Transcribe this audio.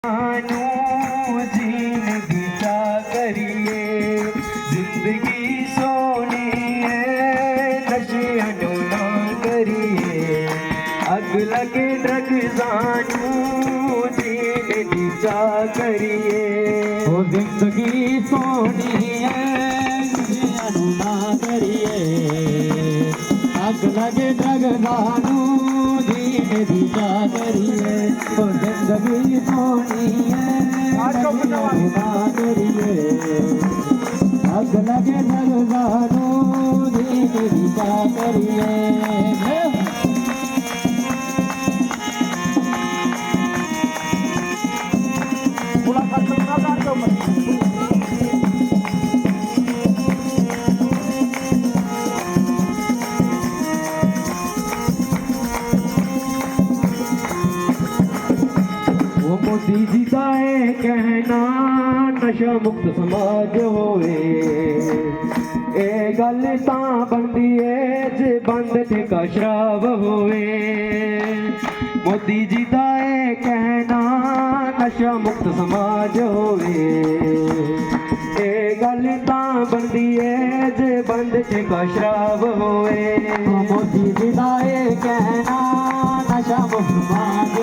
जीने की क्या करिए, जिंदगी सोनी है, नशे ना करिए, अग लगे ड्रग जानू, जीने की क्या करिए। वो जिंदगी सोनी है, नशे ना करिए, अग लगे ड्रग जानू, जीने की क्या करिए। वो जिंदगी सोनी है, ना करिए, अग लगे ड्रग जानू, जीने की क्या करिए। मोदी जी का है कहना नशा मुक्त समाज होवे, ए गल तां बनदी है जे बंद ठेका शराब होवे। मोदी जी का है कहना नशा मुक्त समाज होवे, ए गल तां बनदी है जे बंद ठेका शराब होवे। मोदी जी का ये कहना नशा मुक्त समाज